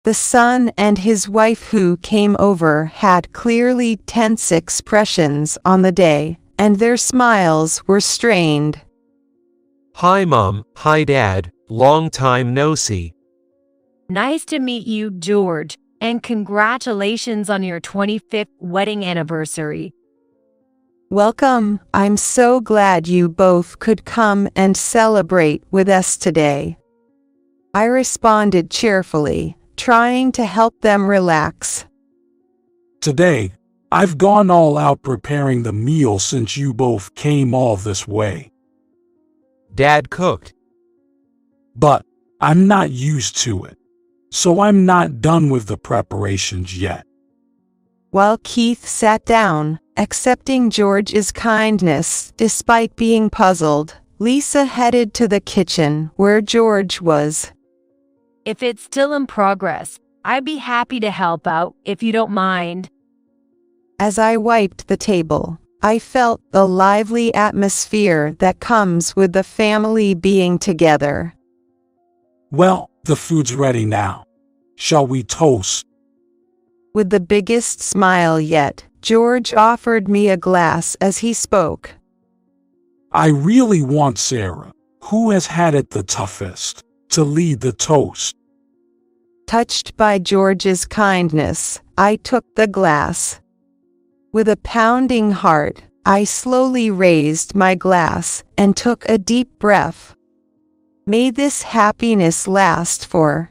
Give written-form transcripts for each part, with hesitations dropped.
The son and his wife who came over had clearly tense expressions on the day, and their smiles were strained. Hi Mom, hi Dad, long time no see. Nice to meet you, George, and congratulations on your 25th wedding anniversary. Welcome. I'm so glad you both could come and celebrate with us today. I responded cheerfully, trying to help them relax. Today, I've gone all out preparing the meal since you both came all this way. Dad cooked. But I'm not used to it, so I'm not done with the preparations yet. While Keith sat down, accepting George's kindness despite being puzzled, Lisa headed to the kitchen where George was. If it's still in progress, I'd be happy to help out if you don't mind. As I wiped the table, I felt the lively atmosphere that comes with the family being together. Well, the food's ready now. Shall we toast? With the biggest smile yet, George offered me a glass as he spoke. I really want Sarah, who has had it the toughest, to lead the toast. Touched by George's kindness, I took the glass. With a pounding heart, I slowly raised my glass and took a deep breath. May this happiness last for.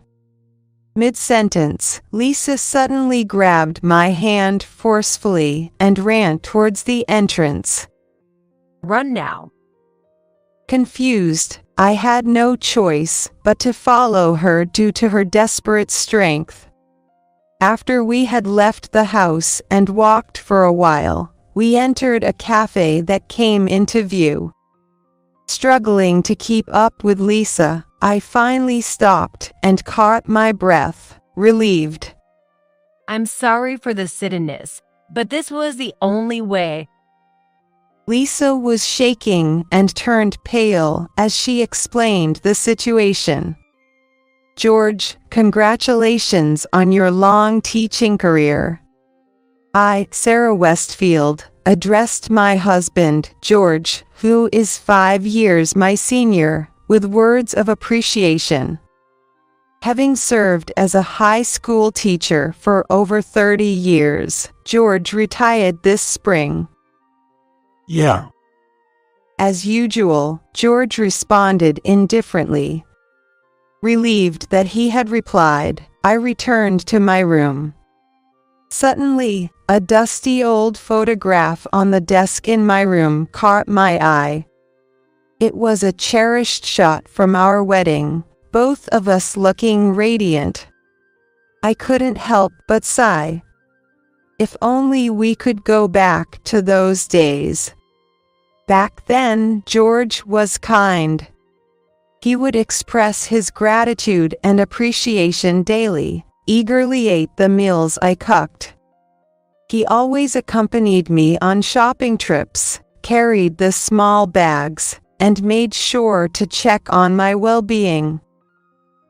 Mid-sentence, Lisa suddenly grabbed my hand forcefully and ran towards the entrance. Run now. Confused, I had no choice but to follow her due to her desperate strength. After we had left the house and walked for a while, we entered a cafe that came into view. Struggling to keep up with Lisa, I finally stopped and caught my breath, relieved. I'm sorry for the suddenness, but this was the only way. Lisa was shaking and turned pale as she explained the situation. George, congratulations on your long teaching career. I, Sarah Westfield, addressed my husband, George, who is 5 years my senior, with words of appreciation. Having served as a high school teacher for over 30 years, George retired this spring. Yeah. As usual, George responded indifferently. Relieved that he had replied, I returned to my room. Suddenly, a dusty old photograph on the desk in my room caught my eye. It was a cherished shot from our wedding, both of us looking radiant. I couldn't help but sigh. If only we could go back to those days. Back then, George was kind. He would express his gratitude and appreciation daily, eagerly ate the meals I cooked. He always accompanied me on shopping trips, carried the small bags, and made sure to check on my well-being.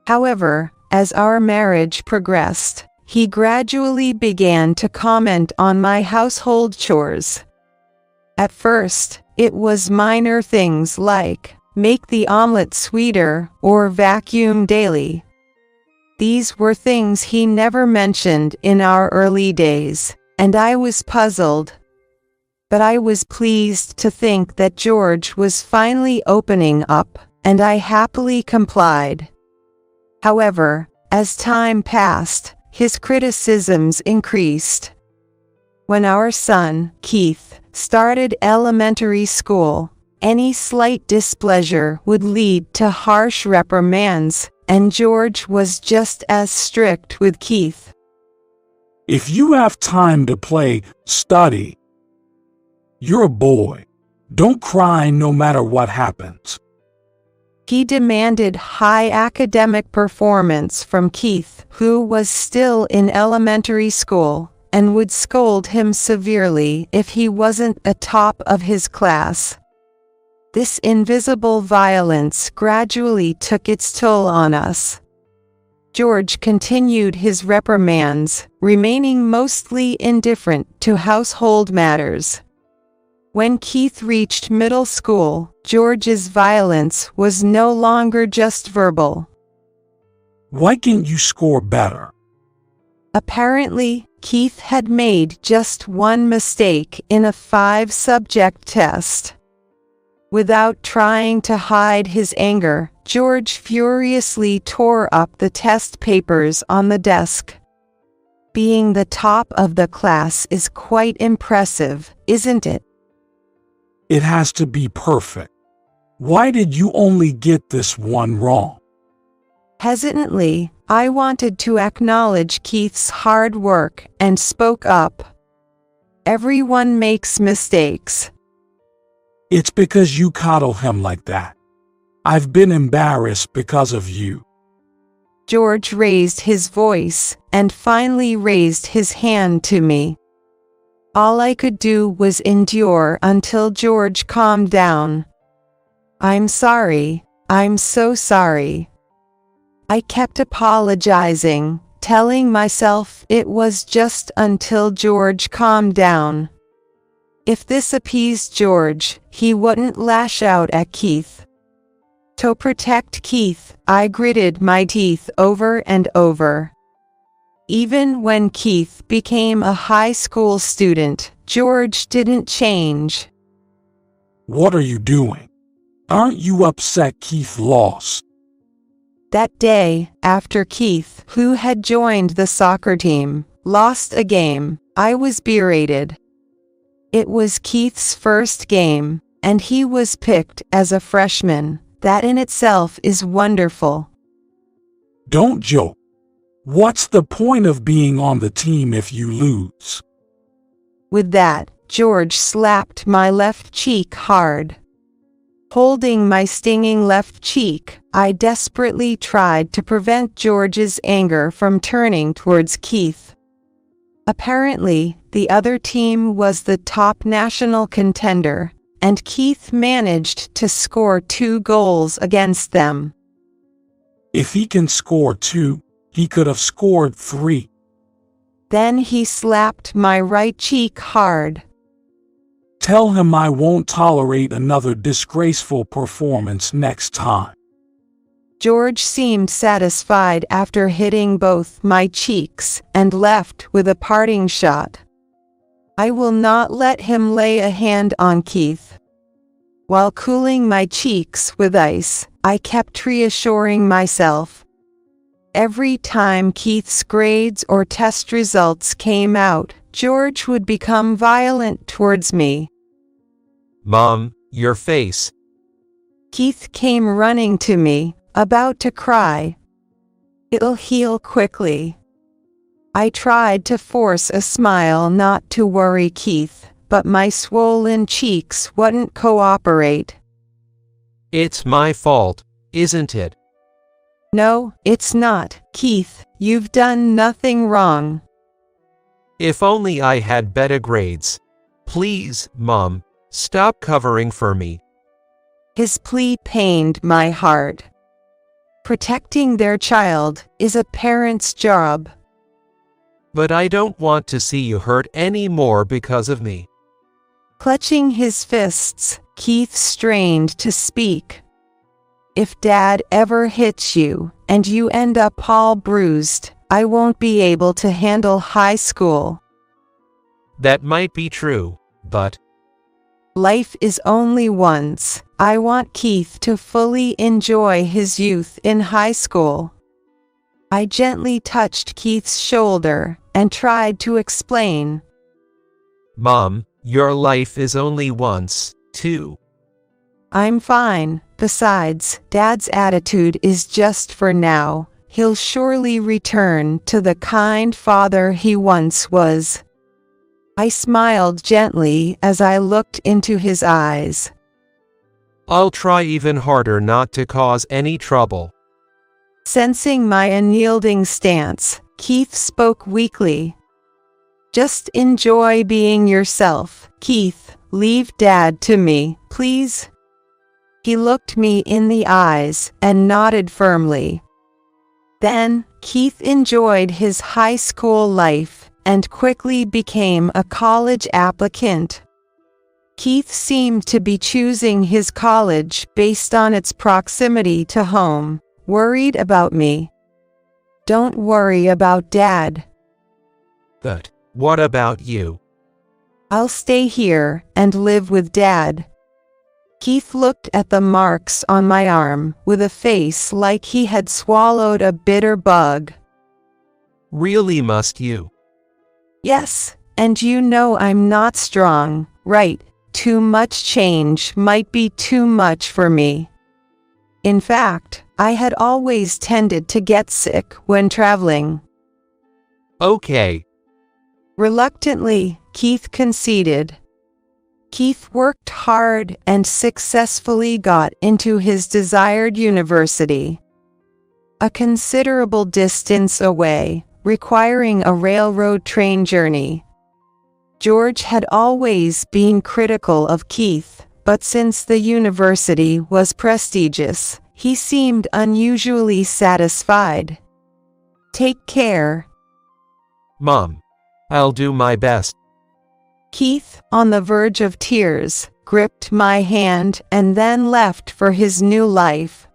However, as our marriage progressed, he gradually began to comment on my household chores. At first, it was minor things like, make the omelet sweeter or vacuum daily. These were things he never mentioned in our early days, and I was puzzled. But I was pleased to think that George was finally opening up, and I happily complied. However, as time passed, his criticisms increased. When our son, Keith, started elementary school, any slight displeasure would lead to harsh reprimands, and George was just as strict with Keith. If you have time to play, study. You're a boy. Don't cry no matter what happens. He demanded high academic performance from Keith, who was still in elementary school, and would scold him severely if he wasn't atop of his class. This invisible violence gradually took its toll on us. George continued his reprimands, remaining mostly indifferent to household matters. When Keith reached middle school, George's violence was no longer just verbal. Why can't you score better? Apparently, Keith had made just one mistake in a 5-subject test. Without trying to hide his anger, George furiously tore up the test papers on the desk. Being the top of the class is quite impressive, isn't it? It has to be perfect. Why did you only get this one wrong? Hesitantly, I wanted to acknowledge Keith's hard work and spoke up. Everyone makes mistakes. It's because you coddle him like that. I've been embarrassed because of you. George raised his voice and finally raised his hand to me. All I could do was endure until George calmed down. I'm sorry. I'm so sorry. I kept apologizing, telling myself it was just until George calmed down. If this appeased George, he wouldn't lash out at Keith. To protect Keith, I gritted my teeth over and over. Even when Keith became a high school student, George didn't change. What are you doing? Aren't you upset Keith lost? That day, after Keith, who had joined the soccer team, lost a game, I was berated. It was Keith's first game, and he was picked as a freshman. That in itself is wonderful. Don't joke. What's the point of being on the team if you lose? With that, George slapped my left cheek hard. Holding my stinging left cheek, I desperately tried to prevent George's anger from turning towards Keith. Apparently, the other team was the top national contender, and Keith managed to score 2 goals against them. If he can score 2, he could have scored 3. Then he slapped my right cheek hard. Tell him I won't tolerate another disgraceful performance next time. George seemed satisfied after hitting both my cheeks and left with a parting shot. I will not let him lay a hand on Keith. While cooling my cheeks with ice, I kept reassuring myself. Every time Keith's grades or test results came out, George would become violent towards me. Mom, your face. Keith came running to me, about to cry. It'll heal quickly. I tried to force a smile not to worry Keith, but my swollen cheeks wouldn't cooperate. It's my fault, isn't it? No, it's not, Keith. You've done nothing wrong. If only I had better grades. Please, Mom, stop covering for me. His plea pained my heart. Protecting their child is a parent's job. But I don't want to see you hurt any more because of me. Clutching his fists, Keith strained to speak. If Dad ever hits you, and you end up all bruised, I won't be able to handle high school. That might be true, but life is only once. I want Keith to fully enjoy his youth in high school. I gently touched Keith's shoulder and tried to explain. Mom, your life is only once, too. I'm fine. Besides, Dad's attitude is just for now. He'll surely return to the kind father he once was. I smiled gently as I looked into his eyes. I'll try even harder not to cause any trouble. Sensing my unyielding stance, Keith spoke weakly. Just enjoy being yourself, Keith. Leave Dad to me, please. He looked me in the eyes and nodded firmly. Then, Keith enjoyed his high school life and quickly became a college applicant. Keith seemed to be choosing his college based on its proximity to home. Worried about me? Don't worry about Dad. But what about you? I'll stay here and live with Dad. Keith looked at the marks on my arm with a face like he had swallowed a bitter bug. Really, must you? Yes, and you know I'm not strong, right? Too much change might be too much for me. In fact, I had always tended to get sick when traveling. Okay. Reluctantly, Keith conceded. Keith worked hard and successfully got into his desired university. A considerable distance away, requiring a railroad train journey. George had always been critical of Keith, but since the university was prestigious, he seemed unusually satisfied. Take care. Mom, I'll do my best. Keith, on the verge of tears, gripped my hand and then left for his new life.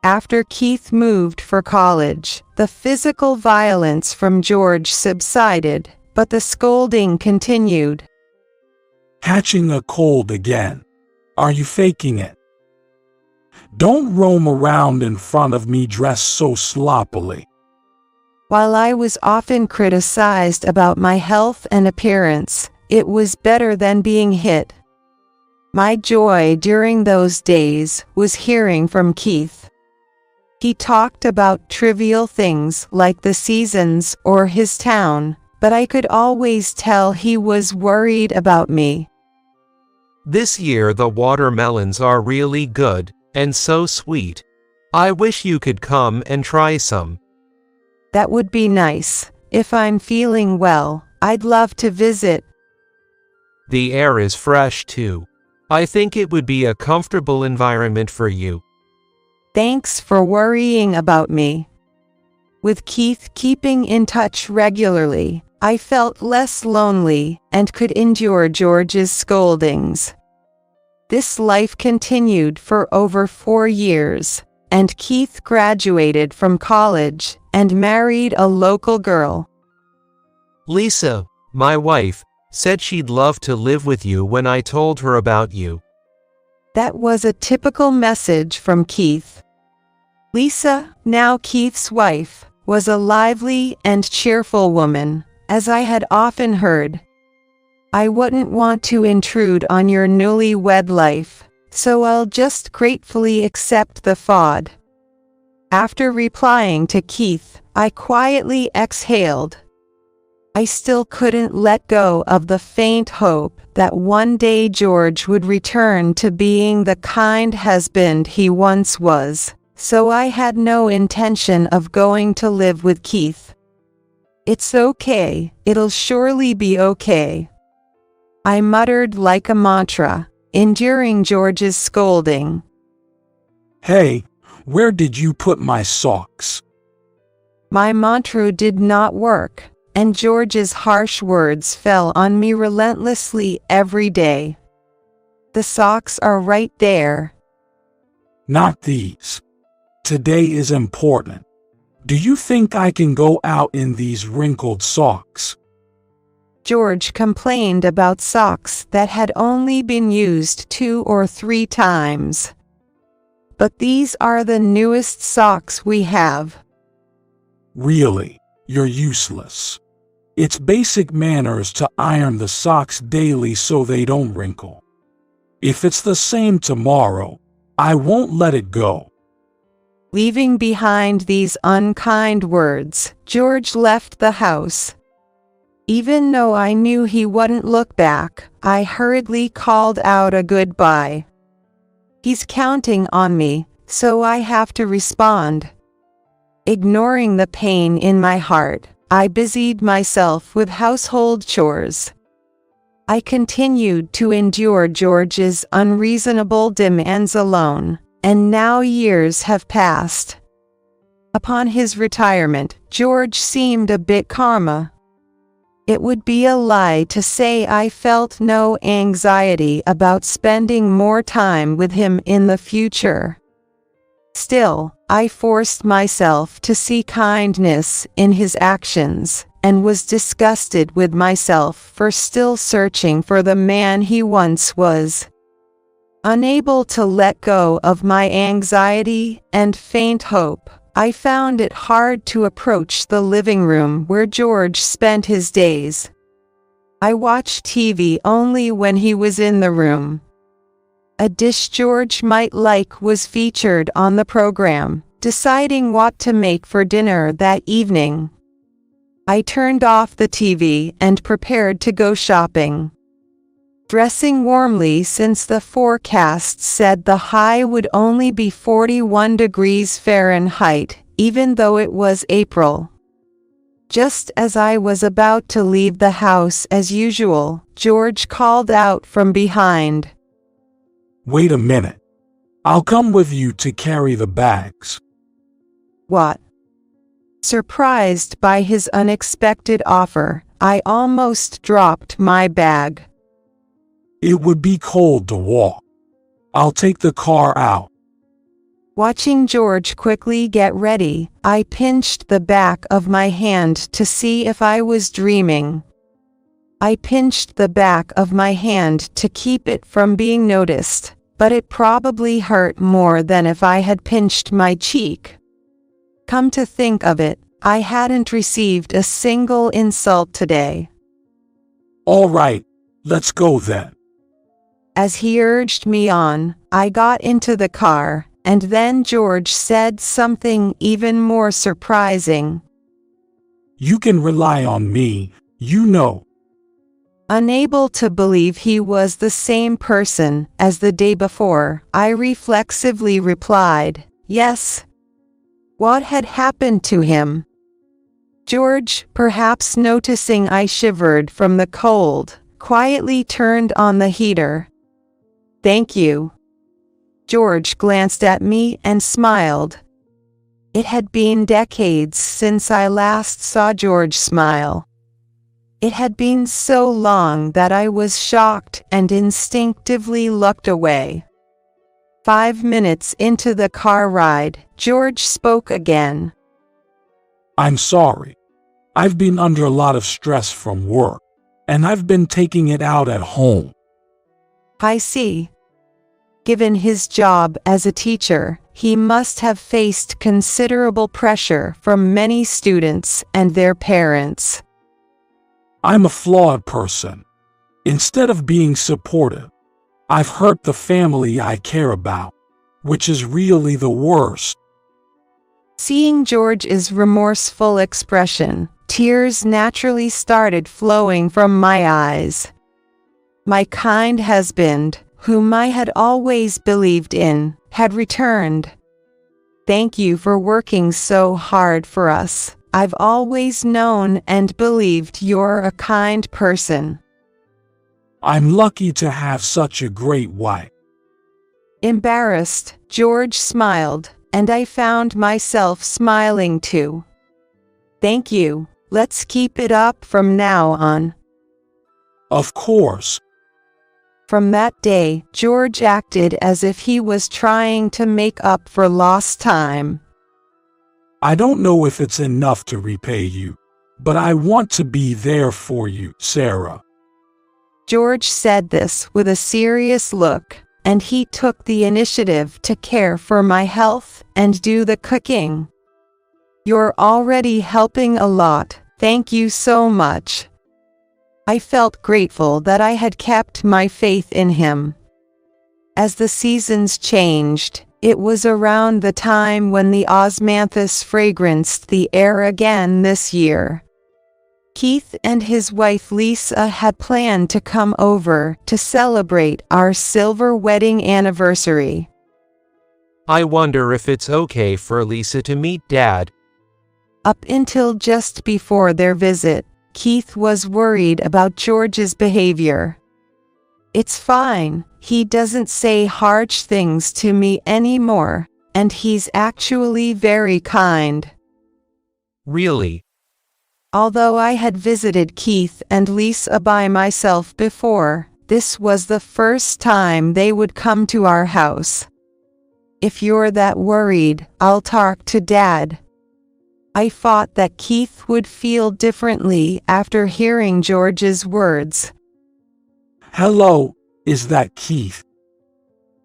After Keith moved for college, the physical violence from George subsided, but the scolding continued. Catching a cold again. Are you faking it? Don't roam around in front of me dressed so sloppily. While I was often criticized about my health and appearance, it was better than being hit. My joy during those days was hearing from Keith. He talked about trivial things like the seasons or his town, but I could always tell he was worried about me. This year the watermelons are really good and so sweet. I wish you could come and try some. That would be nice. If I'm feeling well, I'd love to visit. The air is fresh too. I think it would be a comfortable environment for you. Thanks for worrying about me. With Keith keeping in touch regularly, I felt less lonely and could endure George's scoldings. This life continued for over 4 years, and Keith graduated from college and married a local girl. Lisa, my wife, said she'd love to live with you when I told her about you. That was a typical message from Keith. Lisa, now Keith's wife, was a lively and cheerful woman, as I had often heard. I wouldn't want to intrude on your newlywed life, so I'll just gratefully accept the FOD. After replying to Keith, I quietly exhaled. I still couldn't let go of the faint hope that one day George would return to being the kind husband he once was, so I had no intention of going to live with Keith. It's okay, it'll surely be okay. I muttered like a mantra, enduring George's scolding. Hey, where did you put my socks? My mantra did not work, and George's harsh words fell on me relentlessly every day. The socks are right there. Not these. Today is important. Do you think I can go out in these wrinkled socks? George complained about socks that had only been used 2 or 3 times. But these are the newest socks we have. Really, you're useless. It's basic manners to iron the socks daily so they don't wrinkle. If it's the same tomorrow, I won't let it go. Leaving behind these unkind words, George left the house. Even though I knew he wouldn't look back, I hurriedly called out a goodbye. He's counting on me, so I have to respond. Ignoring the pain in my heart, I busied myself with household chores. I continued to endure George's unreasonable demands alone, and now years have passed. Upon his retirement, George seemed a bit calmer. It would be a lie to say I felt no anxiety about spending more time with him in the future. Still, I forced myself to see kindness in his actions, and was disgusted with myself for still searching for the man he once was. Unable to let go of my anxiety and faint hope, I found it hard to approach the living room where George spent his days. I watched TV only when he was in the room. A dish George might like was featured on the program, deciding what to make for dinner that evening. I turned off the TV and prepared to go shopping. Dressing warmly since the forecast said the high would only be 41 degrees Fahrenheit, even though it was April. Just as I was about to leave the house as usual, George called out from behind. Wait a minute. I'll come with you to carry the bags. What? Surprised by his unexpected offer, I almost dropped my bag. It would be cold to walk. I'll take the car out. Watching George quickly get ready, I pinched the back of my hand to see if I was dreaming. I pinched the back of my hand to keep it from being noticed, but it probably hurt more than if I had pinched my cheek. Come to think of it, I hadn't received a single insult today. All right, let's go then. As he urged me on, I got into the car, and then George said something even more surprising. You can rely on me, you know. Unable to believe he was the same person as the day before, I reflexively replied, yes. What had happened to him? George, perhaps noticing I shivered from the cold, quietly turned on the heater. Thank you. George glanced at me and smiled. It had been decades since I last saw George smile. It had been so long that I was shocked and instinctively looked away. 5 minutes into the car ride, George spoke again. I'm sorry. I've been under a lot of stress from work, and I've been taking it out at home. I see. Given his job as a teacher, he must have faced considerable pressure from many students and their parents. I'm a flawed person. Instead of being supportive, I've hurt the family I care about, which is really the worst. Seeing George's remorseful expression, tears naturally started flowing from my eyes. My kind husband, whom I had always believed in, had returned. Thank you for working so hard for us. I've always known and believed you're a kind person. I'm lucky to have such a great wife. Embarrassed, George smiled, and I found myself smiling too. Thank you. Let's keep it up from now on. Of course. From that day, George acted as if he was trying to make up for lost time. I don't know if it's enough to repay you, but I want to be there for you, Sarah. George said this with a serious look, and he took the initiative to care for my health and do the cooking. You're already helping a lot, thank you so much. I felt grateful that I had kept my faith in him. As the seasons changed, it was around the time when the osmanthus fragranced the air again this year. Keith and his wife Lisa had planned to come over to celebrate our silver wedding anniversary. I wonder if it's okay for Lisa to meet Dad. Up until just before their visit, Keith was worried about George's behavior. It's fine, he doesn't say harsh things to me anymore, and he's actually very kind. Really? Although I had visited Keith and Lisa by myself before, this was the first time they would come to our house. If you're that worried, I'll talk to Dad. I thought that Keith would feel differently after hearing George's words. Hello, is that Keith?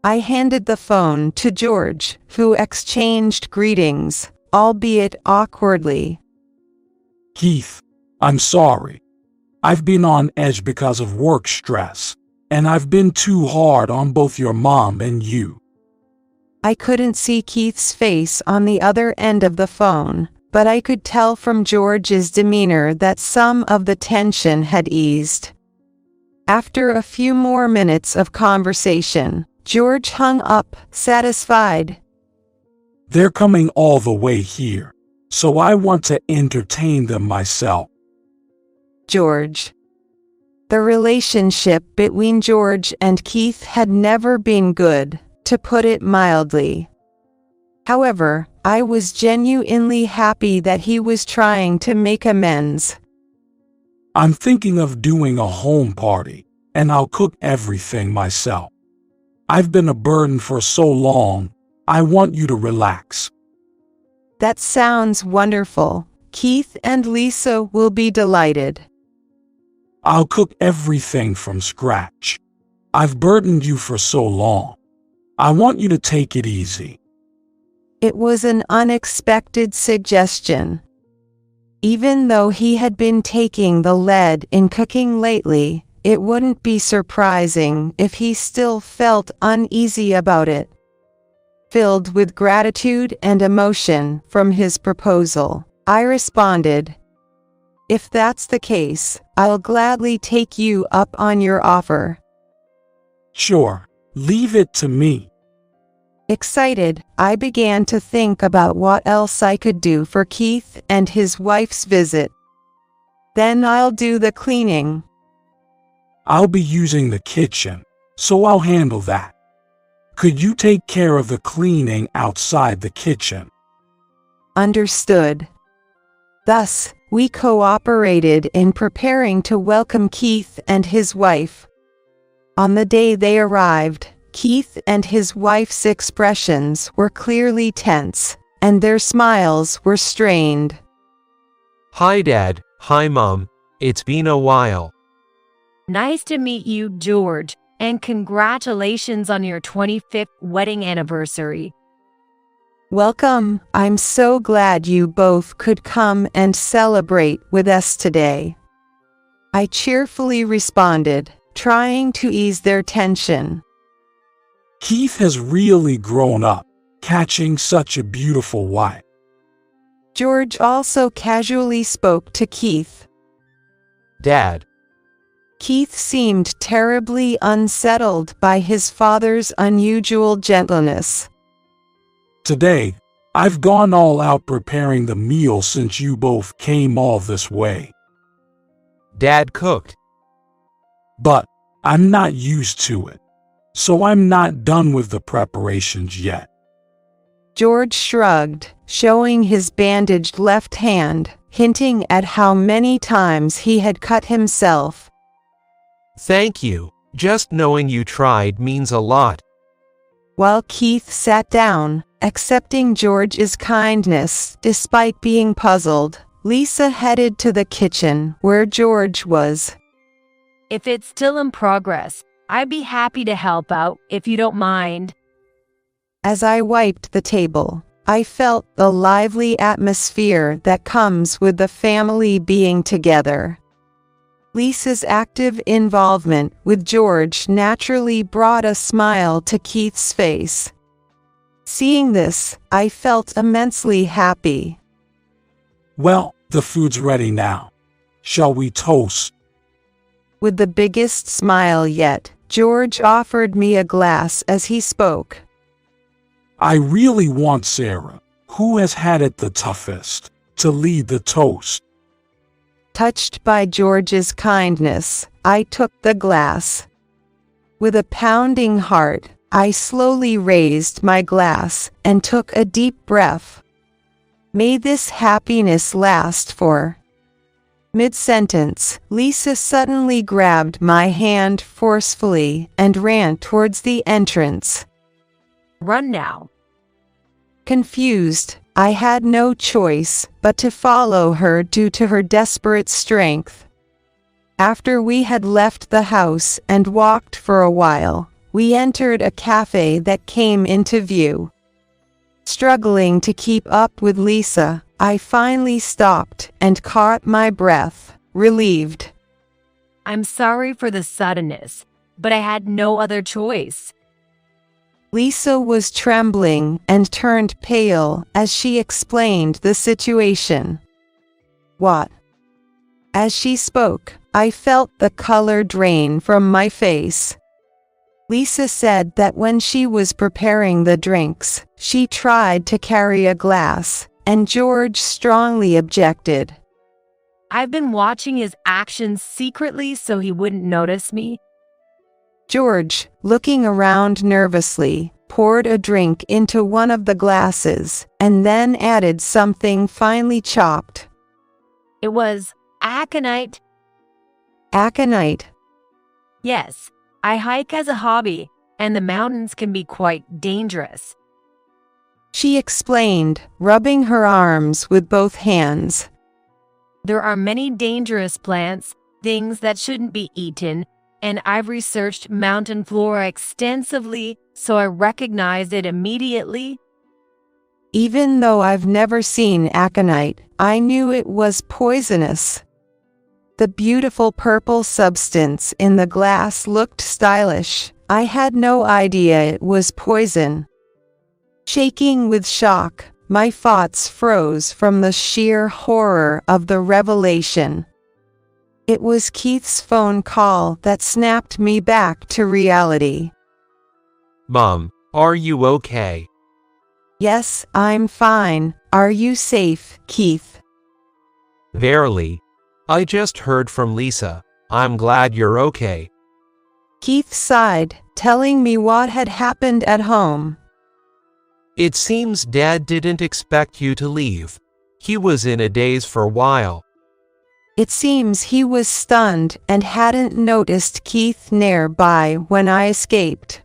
I handed the phone to George, who exchanged greetings, albeit awkwardly. Keith, I'm sorry. I've been on edge because of work stress, and I've been too hard on both your mom and you. I couldn't see Keith's face on the other end of the phone, but I could tell from George's demeanor that some of the tension had eased. After a few more minutes of conversation, George hung up, satisfied. They're coming all the way here, so I want to entertain them myself. George. The relationship between George and Keith had never been good, to put it mildly. However, I was genuinely happy that he was trying to make amends. I'm thinking of doing a home party, and I'll cook everything myself. I've been a burden for so long, I want you to relax. That sounds wonderful. Keith and Lisa will be delighted. I'll cook everything from scratch. I've burdened you for so long. I want you to take it easy. It was an unexpected suggestion. Even though he had been taking the lead in cooking lately, it wouldn't be surprising if he still felt uneasy about it. Filled with gratitude and emotion from his proposal, I responded, "If that's the case, I'll gladly take you up on your offer." Sure, leave it to me. Excited, I began to think about what else I could do for Keith and his wife's visit. Then I'll do the cleaning. I'll be using the kitchen, so I'll handle that. Could you take care of the cleaning outside the kitchen? Understood. Thus, we cooperated in preparing to welcome Keith and his wife. On the day they arrived, Keith and his wife's expressions were clearly tense, and their smiles were strained. Hi Dad, hi Mom, it's been a while. Nice to meet you, George, and congratulations on your 25th wedding anniversary. Welcome. I'm so glad you both could come and celebrate with us today. I cheerfully responded, trying to ease their tension. Keith has really grown up, catching such a beautiful wife. George also casually spoke to Keith. Dad. Keith seemed terribly unsettled by his father's unusual gentleness. Today, I've gone all out preparing the meal since you both came all this way. Dad cooked. But I'm not used to it, so I'm not done with the preparations yet. George shrugged, showing his bandaged left hand, hinting at how many times he had cut himself. Thank you. Just knowing you tried means a lot. While Keith sat down, accepting George's kindness despite being puzzled, Lisa headed to the kitchen where George was. If it's still in progress, I'd be happy to help out if you don't mind. As I wiped the table, I felt the lively atmosphere that comes with the family being together. Lisa's active involvement with George naturally brought a smile to Keith's face. Seeing this, I felt immensely happy. Well, the food's ready now. Shall we toast? With the biggest smile yet, George offered me a glass as he spoke. I really want Sarah, who has had it the toughest, to lead the toast. Touched by George's kindness, I took the glass. With a pounding heart, I slowly raised my glass and took a deep breath. May this happiness last for. Mid-sentence, Lisa suddenly grabbed my hand forcefully and ran towards the entrance. Run now. Confused, I had no choice but to follow her due to her desperate strength. After we had left the house and walked for a while, we entered a cafe that came into view. Struggling to keep up with Lisa, I finally stopped and caught my breath, relieved. I'm sorry for the suddenness, but I had no other choice. Lisa was trembling and turned pale as she explained the situation. What? As she spoke, I felt the color drain from my face. Lisa said that when she was preparing the drinks, she tried to carry a glass, and George strongly objected. I've been watching his actions secretly so he wouldn't notice me. George, looking around nervously, poured a drink into one of the glasses, and then added something finely chopped. It was aconite. Aconite. Yes, I hike as a hobby, and the mountains can be quite dangerous. She explained, rubbing her arms with both hands. There are many dangerous plants, things that shouldn't be eaten, and I've researched mountain flora extensively, so I recognized it immediately. Even though I've never seen aconite, I knew it was poisonous. The beautiful purple substance in the glass looked stylish. I had no idea it was poison. Shaking with shock, my thoughts froze from the sheer horror of the revelation. It was Keith's phone call that snapped me back to reality. Mom, are you okay? Yes, I'm fine. Are you safe, Keith? Verily. I just heard from Lisa. I'm glad you're okay. Keith sighed, telling me what had happened at home. It seems Dad didn't expect you to leave. He was in a daze for a while. It seems he was stunned and hadn't noticed Keith nearby when I escaped.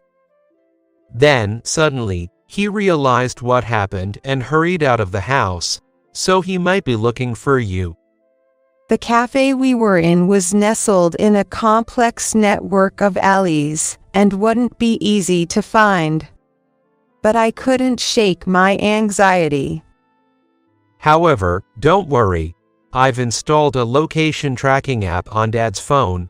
Then, suddenly, he realized what happened and hurried out of the house, so he might be looking for you. The cafe we were in was nestled in a complex network of alleys and wouldn't be easy to find. But I couldn't shake my anxiety. However, don't worry. I've installed a location tracking app on Dad's phone.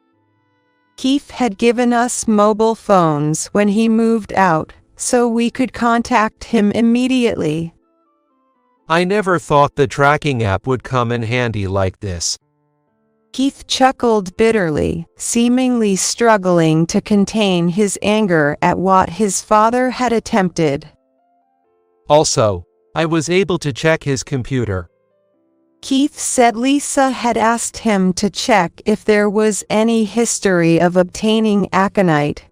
Keith had given us mobile phones when he moved out, so we could contact him immediately. I never thought the tracking app would come in handy like this. Keith chuckled bitterly, seemingly struggling to contain his anger at what his father had attempted. Also, I was able to check his computer. Keith said Lisa had asked him to check if there was any history of obtaining aconite.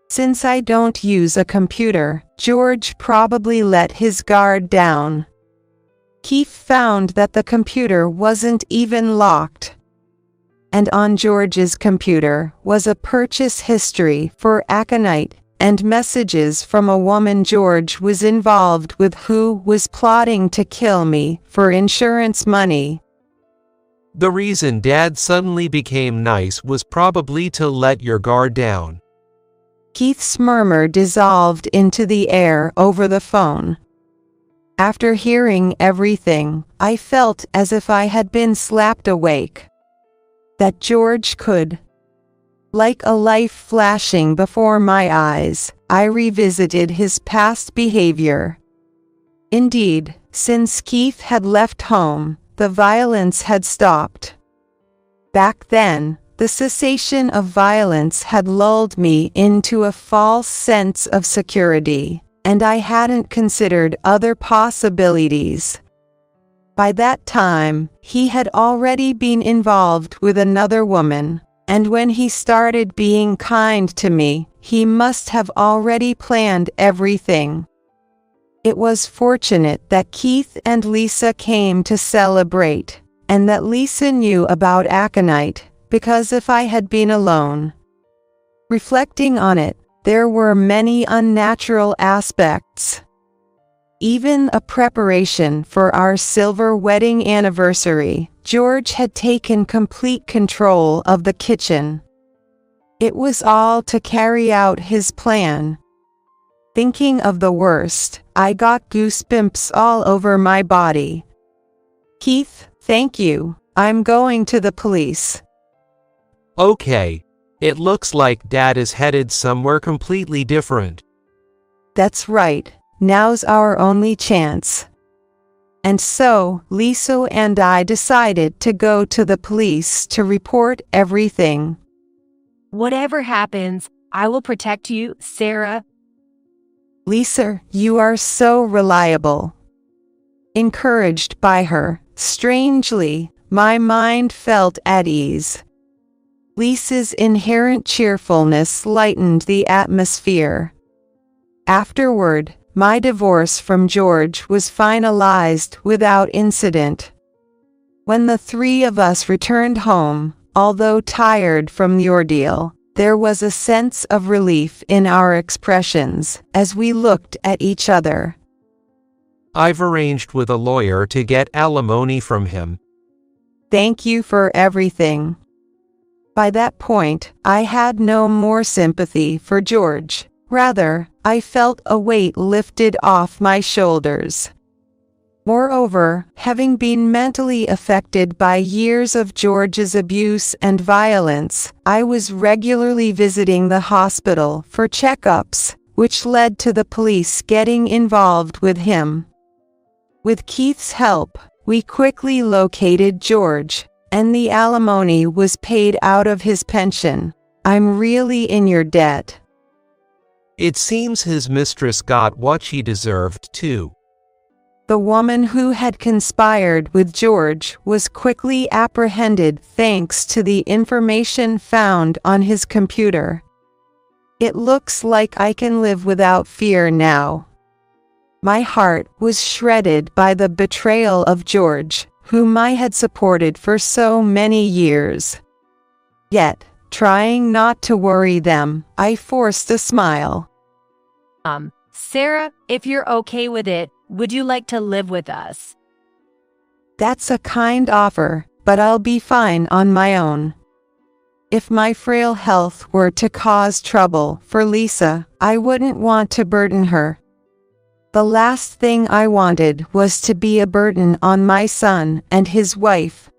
Since I don't use a computer, George probably let his guard down. Keith found that the computer wasn't even locked. And on George's computer was a purchase history for aconite and messages from a woman George was involved with who was plotting to kill me for insurance money. The reason Dad suddenly became nice was probably to let your guard down. Keith's murmur dissolved into the air over the phone. After hearing everything, I felt as if I had been slapped awake. That George could. Like a life flashing before my eyes, I revisited his past behavior. Indeed, since Keith had left home, the violence had stopped. Back then, the cessation of violence had lulled me into a false sense of security, and I hadn't considered other possibilities. By that time, he had already been involved with another woman, And when he started being kind to me, he must have already planned everything. It was fortunate that Keith and Lisa came to celebrate, and that Lisa knew about aconite, because if I had been alone. Reflecting on it, there were many unnatural aspects. Even a preparation for our silver wedding anniversary, George had taken complete control of the kitchen. It was all to carry out his plan. Thinking of the worst, I got goosebumps all over my body. Keith, thank you. I'm going to the police. Okay. It looks like Dad is headed somewhere completely different. That's right. Now's our only chance. And so, Lisa and I decided to go to the police to report everything. Whatever happens, I will protect you, Sarah. Lisa, you are so reliable. Encouraged by her, strangely, my mind felt at ease. Lisa's inherent cheerfulness lightened the atmosphere. Afterward, my divorce from George was finalized without incident. When the three of us returned home, although tired from the ordeal, there was a sense of relief in our expressions as we looked at each other. I've arranged with a lawyer to get alimony from him. Thank you for everything. By that point, I had no more sympathy for George. Rather, I felt a weight lifted off my shoulders. Moreover, having been mentally affected by years of George's abuse and violence, I was regularly visiting the hospital for checkups, which led to the police getting involved with him. With Keith's help, we quickly located George, and the alimony was paid out of his pension. I'm really in your debt. It seems his mistress got what she deserved too. The woman who had conspired with George was quickly apprehended thanks to the information found on his computer. It looks like I can live without fear now. My heart was shredded by the betrayal of George, whom I had supported for so many years. Yet, trying not to worry them, I forced a smile. Sarah, if you're okay with it, would you like to live with us? That's a kind offer, but I'll be fine on my own. If my frail health were to cause trouble for Lisa, I wouldn't want to burden her. The last thing I wanted was to be a burden on my son and his wife.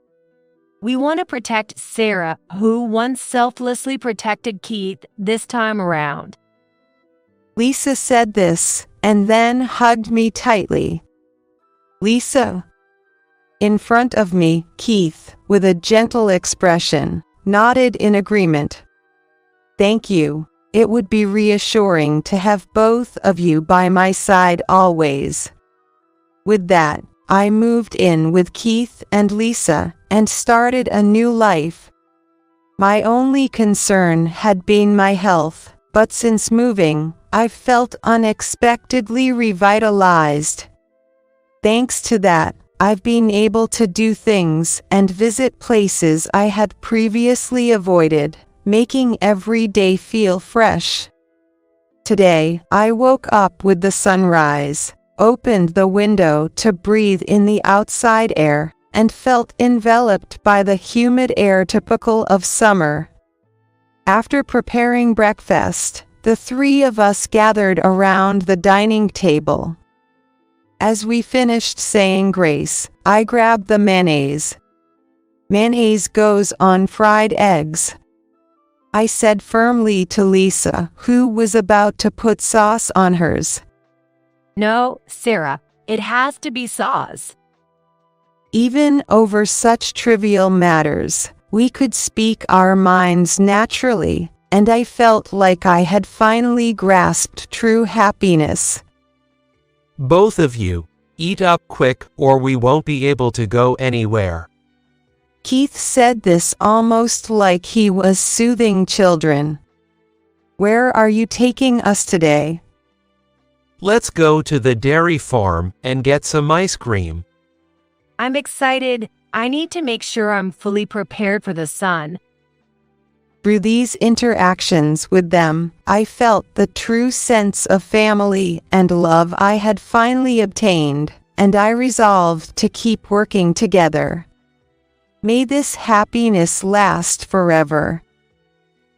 We want to protect Sarah, who once selflessly protected Keith this time around. Lisa said this, and then hugged me tightly. Lisa. In front of me, Keith, with a gentle expression, nodded in agreement. Thank you. It would be reassuring to have both of you by my side always. With that, I moved in with Keith and Lisa and started a new life. My only concern had been my health, but since moving, I felt unexpectedly revitalized. Thanks to that, I've been able to do things and visit places I had previously avoided, making every day feel fresh. Today, I woke up with the sunrise, opened the window to breathe in the outside air, and felt enveloped by the humid air typical of summer. After preparing breakfast, the three of us gathered around the dining table. As we finished saying grace, I grabbed the mayonnaise. Mayonnaise goes on fried eggs, I said firmly to Lisa, who was about to put sauce on hers. No, Sarah, it has to be sauce. Even over such trivial matters, we could speak our minds naturally, and I felt like I had finally grasped true happiness. Both of you, eat up quick or we won't be able to go anywhere. Keith said this almost like he was soothing children. Where are you taking us today? Let's go to the dairy farm and get some ice cream. I'm excited. I need to make sure I'm fully prepared for the sun. Through these interactions with them, I felt the true sense of family and love I had finally obtained, and I resolved to keep working together. May this happiness last forever.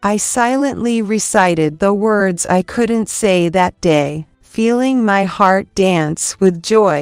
I silently recited the words I couldn't say that day, feeling my heart dance with joy.